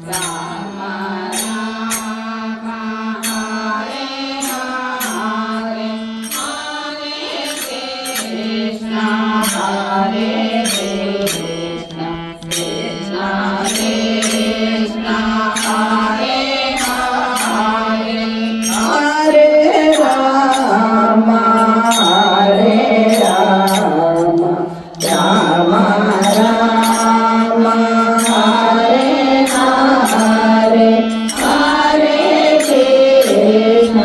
రామ రామ హరే హరే హరే కృష్ణ హరే కృష్ణ కృష్ణ కృష్ణ హరే హరే హరే రామ హరే రామ రామ రామ హరే హరే హరే కృష్ణ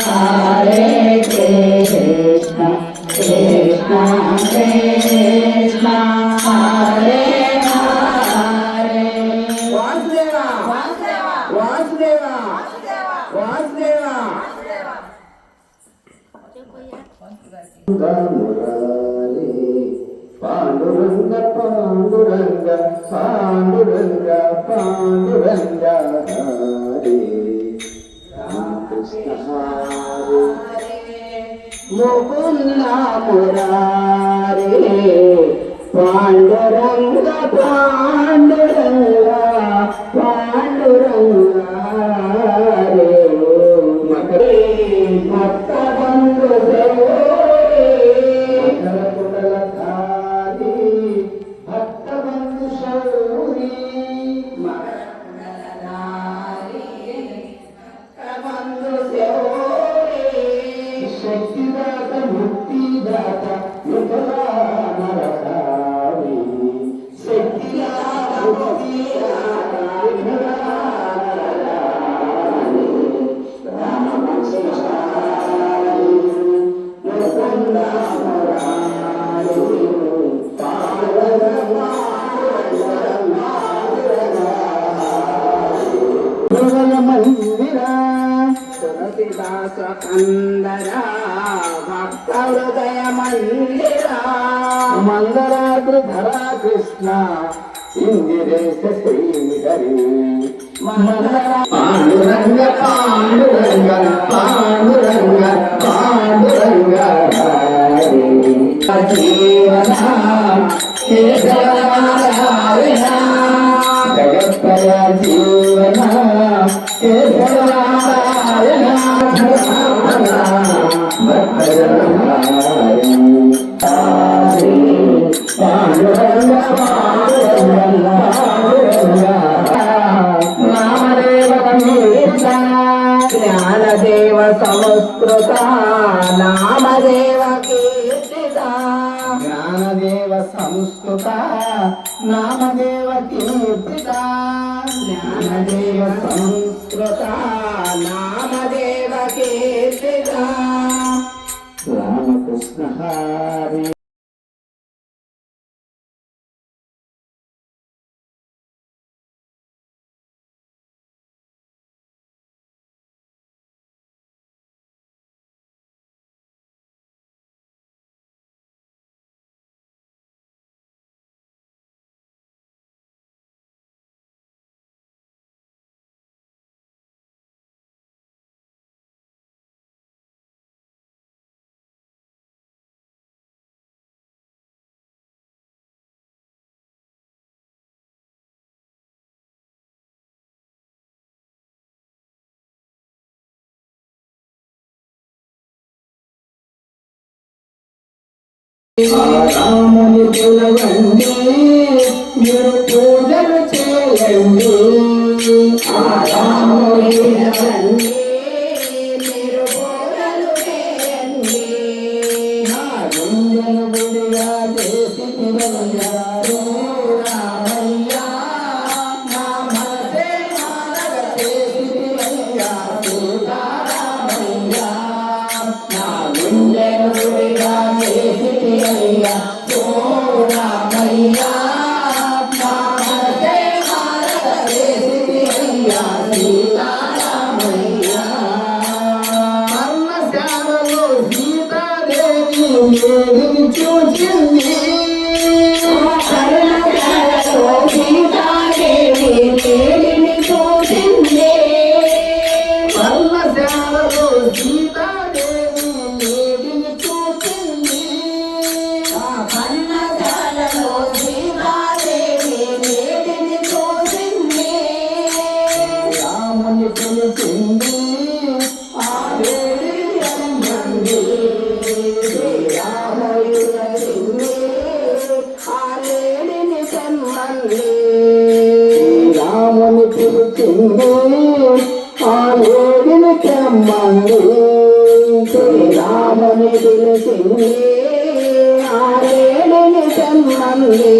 హరే కృష్ణ కృష్ణ కృష్ణ హరే హరే వాసుదేవ వాసుదేవ వాసుదేవ పాండురంగ పాండురంగ పాండురంగ పాండురంగ హరే రామకృష్ణ హరే ముకుంద మురారే పాండురంగ పాండురంగ పాండురంగ హరే మకరే భక్త బంధు శక్తిదాత ముక్తిదాత నరసారి శక్తిదాత ముక్తిదాత మందిరా తులసిదాస కందరా భక్త హృదయ మందిరా మందరాద్రి ధరా కృష్ణ ఇందిరేశ శ్రీహరి పాండురంగ పాండురంగ పాండురంగ పాండురంగ జీవన కేశవనారాయణ జగత్ప్రయ జీవన కేశవనారాయణ పాండురంగ పాండురంగ పాండురంగ జ్ఞానదేవ సంస్కృత నామదేవ కీర్తిత జ్ఞానదేవ సంస్కృత నామదేవ కీర్తిత జ్ఞానదేవ సంస్కృత నామదేవ కీర్తిత రామకృష్ణ హరి రాముని పిలవండి మీరు పూజలు చేయండి రాముని పిలవండి మీరు పూజలు చేయండి గుండెను గుడిగా చేసి పిలవయ్యారు రామయ్య నా మనసే మానగ చేసి పిలవయ్యారు రామయ్య నా గుండెను గుడిగా చేసి పిలవయ్యా ఓ రామయ్య నా మనసే మానగ చేసి పిలవయ్యా సీతారామయ్య అన్నశాలలో సీతాదేవి మేడిని చూసింది పర్ణశాలలో సీతాదేవి మేడిని చూసింది పర్ణశాలలో సీతాదేవి మేడిని చూసింది తెమ్మంది శ్రీరాముని పిలిచింది ఆరేడుని తెమ్మంది